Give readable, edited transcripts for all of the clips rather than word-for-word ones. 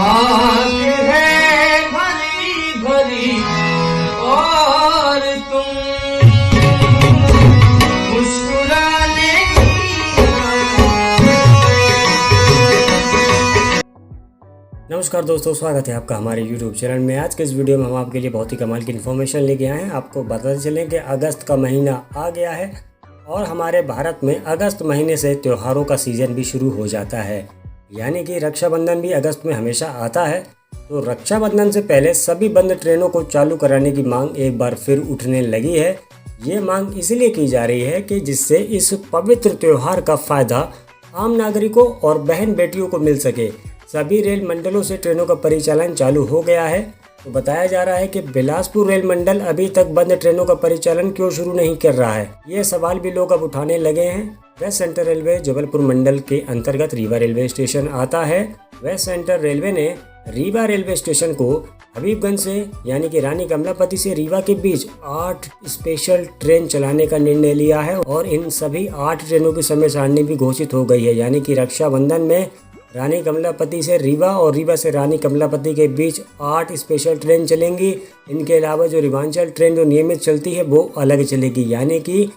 आँख है भरी भरी और तुम मुस्कुराने नमस्कार दोस्तों, स्वागत है आपका हमारे YouTube चैनल में। आज के इस वीडियो में हम आपके लिए बहुत ही कमाल की इन्फॉर्मेशन लेके आए हैं। आपको बताते चलें कि अगस्त का महीना आ गया है और हमारे भारत में अगस्त महीने से त्योहारों का सीज़न भी शुरू हो जाता है, यानी कि रक्षाबंधन भी अगस्त में हमेशा आता है। तो रक्षाबंधन से पहले सभी बंद ट्रेनों को चालू कराने की मांग एक बार फिर उठने लगी है। ये मांग इसलिए की जा रही है कि जिससे इस पवित्र त्योहार का फ़ायदा आम नागरिकों और बहन बेटियों को मिल सके। सभी रेल मंडलों से ट्रेनों का परिचालन चालू हो गया है। तो बताया जा रहा है कि बिलासपुर रेल मंडल अभी तक बंद ट्रेनों का परिचालन क्यों शुरू नहीं कर रहा है। ये सवाल भी लोग अब उठाने लगे हैं। वेस्ट सेंट्रल रेलवे जबलपुर मंडल के अंतर्गत रीवा रेलवे स्टेशन आता है। वेस्ट सेंट्रल रेलवे ने रीवा रेलवे स्टेशन को हबीबगंज से यानी कि रानी कमलापति से रीवा के बीच 8 स्पेशल ट्रेन चलाने का निर्णय लिया है और इन सभी 8 ट्रेनों की समय सारणी भी घोषित हो गई है। यानी कि रक्षाबंधन में रानी कमलापति से रीवा और रीवा से रानी कमलापति के बीच 8 स्पेशल ट्रेन चलेंगी। इनके अलावा जो रिवांचल ट्रेन जो नियमित चलती है वो अलग चलेगी, यानी कि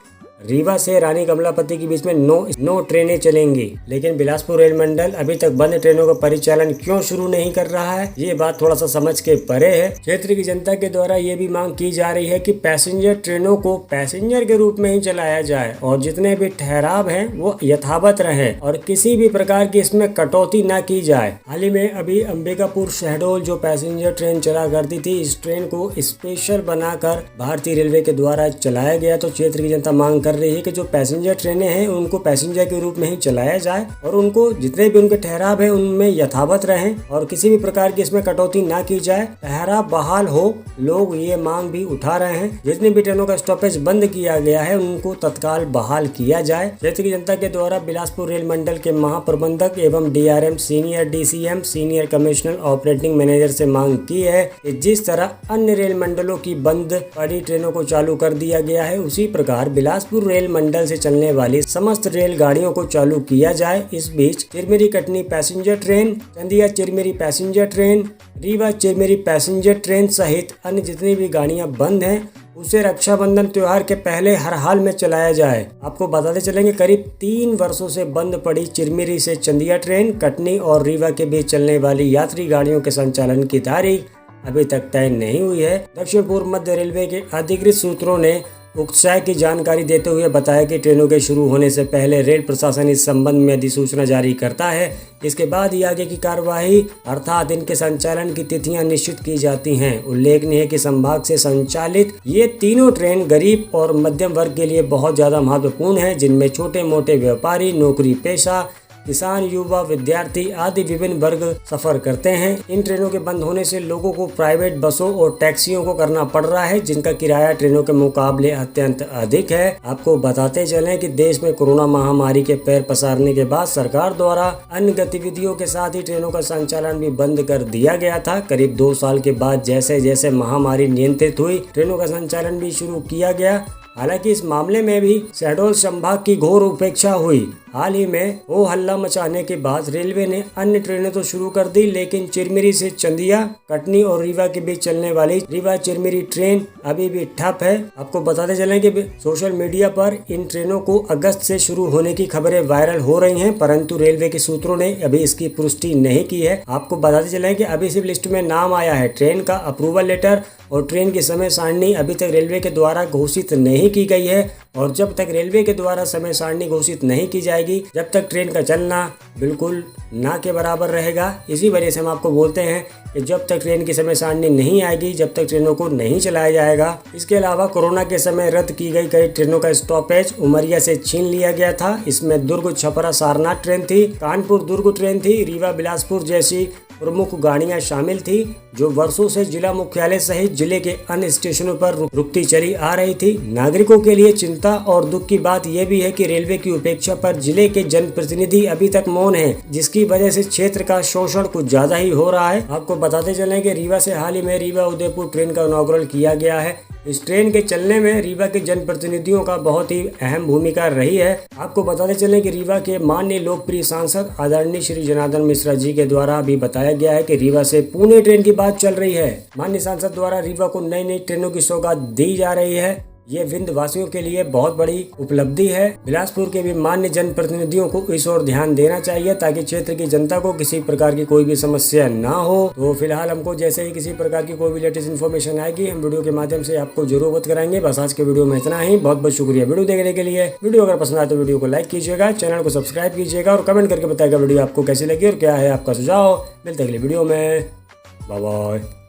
रीवा से रानी कमलापति के बीच में 9 ट्रेनें चलेंगी। लेकिन बिलासपुर रेल मंडल अभी तक बंद ट्रेनों का परिचालन क्यों शुरू नहीं कर रहा है, ये बात थोड़ा सा समझ के परे है। क्षेत्र की जनता के द्वारा ये भी मांग की जा रही है कि पैसेंजर ट्रेनों को पैसेंजर के रूप में ही चलाया जाए और जितने भी ठहराव हैं वो यथावत रहे और किसी भी प्रकार की इसमें कटौती न की जाए। हाल ही में अभी अंबिकापुर शहडोल जो पैसेंजर ट्रेन चला करती थी, इस ट्रेन को स्पेशल बनाकर भारतीय रेलवे के द्वारा चलाया गया। तो क्षेत्र की जनता मांग कर रही है कि जो पैसेंजर ट्रेनें हैं उनको पैसेंजर के रूप में ही चलाया जाए और उनको जितने भी उनके ठहराव है उनमें यथावत रहें और किसी भी प्रकार की इसमें कटौती ना की जाए। ठहराव बहाल हो, लोग ये मांग भी उठा रहे हैं। जितनी भी ट्रेनों का स्टॉपेज बंद किया गया है उनको तत्काल बहाल किया जाए। क्षेत्र की जनता के द्वारा बिलासपुर रेल मंडल के महाप्रबंधक एवं DRM senior DCM senior commissioner operating manager से मांग की है कि जिस तरह अन्य रेल मंडलों की बंद पड़ी ट्रेनों को चालू कर दिया गया है, उसी प्रकार बिलासपुर रेल मंडल से चलने वाली समस्त रेलगाड़ियों को चालू किया जाए। इस बीच Chirmiri Katni passenger train, Chandia Chirmiri passenger train, Rewa Chirmiri passenger train सहित अन्य जितनी भी गाड़ियां बंद हैं उसे रक्षाबंधन त्योहार के पहले हर हाल में चलाया जाए। आपको बताते चलेंगे करीब 3 वर्षों से बंद पड़ी चिरमिरी से चंदिया ट्रेन, कटनी और रीवा के बीच चलने वाली यात्री गाड़ियों के संचालन की तारीख अभी तक तय नहीं हुई है। दक्षिण पूर्व मध्य रेलवे के अधिकृत सूत्रों ने उत्साह की जानकारी देते हुए बताया कि ट्रेनों के शुरू होने से पहले रेल प्रशासन इस संबंध में अधिसूचना जारी करता है। इसके बाद ही आगे की कार्यवाही अर्थात इनके संचालन की तिथियां निश्चित की जाती हैं। उल्लेखनीय है कि संभाग से संचालित ये तीनों ट्रेन गरीब और मध्यम वर्ग के लिए बहुत ज़्यादा महत्वपूर्ण है, जिनमें छोटे मोटे व्यापारी, नौकरी पेशा, किसान, युवा, विद्यार्थी आदि विभिन्न वर्ग सफर करते हैं। इन ट्रेनों के बंद होने से लोगों को प्राइवेट बसों और टैक्सियों को करना पड़ रहा है, जिनका किराया ट्रेनों के मुकाबले अत्यंत अधिक है। आपको बताते चलें कि देश में कोरोना महामारी के पैर पसारने के बाद सरकार द्वारा अन्य गतिविधियों के साथ ही ट्रेनों का संचालन भी बंद कर दिया गया था। करीब 2 साल के बाद जैसे जैसे महामारी नियंत्रित हुई, ट्रेनों का संचालन भी शुरू किया गया। हालांकि इस मामले में भी शहडोल संभाग की घोर उपेक्षा हुई। हाल ही में हो हल्ला मचाने के बाद रेलवे ने अन्य ट्रेनें तो शुरू कर दी, लेकिन चिरमिरी से चंदिया, कटनी और रीवा के बीच चलने वाली रीवा चिरमिरी ट्रेन अभी भी ठप है। आपको बताते चलें कि सोशल मीडिया पर इन ट्रेनों को अगस्त से शुरू होने की खबरें वायरल हो रही हैं, परंतु रेलवे के सूत्रों ने अभी इसकी पुष्टि नहीं की है। आपको बताते चलें कि अभी सिर्फ लिस्ट में नाम आया है, ट्रेन का अप्रूवल लेटर और ट्रेन की समय सारणी अभी तक रेलवे के द्वारा घोषित नहीं की गई है और जब तक रेलवे के द्वारा समय सारणी घोषित नहीं की जाएगी, जब तक ट्रेन का चलना बिल्कुल ना के बराबर रहेगा। इसी वजह से हम आपको बोलते हैं कि जब तक ट्रेन की समय सारणी नहीं आएगी, जब तक ट्रेनों को नहीं चलाया जाएगा। इसके अलावा कोरोना के समय रद्द की गई कई ट्रेनों का स्टॉपेज उमरिया से छीन लिया गया था। इसमें दुर्ग छपरा सारनाथ ट्रेन थी, कानपुर दुर्ग ट्रेन थी, रीवा बिलासपुर जैसी प्रमुख गाड़ियां शामिल थी जो वर्षों से जिला मुख्यालय सहित जिले के अन्य स्टेशनों पर रुकती चली आ रही थी। नागरिकों के लिए चिंता और दुख की बात यह भी है कि रेलवे की उपेक्षा पर जिले के जनप्रतिनिधि अभी तक मौन हैं, जिसकी वजह से क्षेत्र का शोषण कुछ ज्यादा ही हो रहा है। आपको बताते चलें कि रीवा से हाल ही में रीवा उदयपुर ट्रेन का इनॉग्रल किया गया है। इस ट्रेन के चलने में रीवा के जनप्रतिनिधियों का बहुत ही अहम भूमिका रही है। आपको बताते चलें कि रीवा के माननीय लोकप्रिय सांसद आदरणीय श्री जनार्दन मिश्रा जी के द्वारा भी बताया गया है कि रीवा से पुणे ट्रेन की बात चल रही है। माननीय सांसद द्वारा रीवा को नई नई ट्रेनों की सौगात दी जा रही है। ये विंध्य वासियों के लिए बहुत बड़ी उपलब्धि है। बिलासपुर के भी मान्य जनप्रतिनिधियों को इस ओर ध्यान देना चाहिए ताकि क्षेत्र की जनता को किसी प्रकार की कोई भी समस्या ना हो। तो फिलहाल हमको जैसे ही किसी प्रकार की कोई भी लेटेस्ट इन्फॉर्मेशन आएगी हम वीडियो के माध्यम से आपको जरूर अवगत कराएंगे। बस आज के वीडियो में इतना ही। बहुत बहुत शुक्रिया वीडियो देखने के लिए। वीडियो अगर पसंद आए तो वीडियो को लाइक कीजिएगा, चैनल को सब्सक्राइब कीजिएगा और कमेंट करके बताएगा वीडियो आपको कैसी लगी और क्या है आपका सुझाव। मिलते हैं अगले वीडियो में। Bye bye.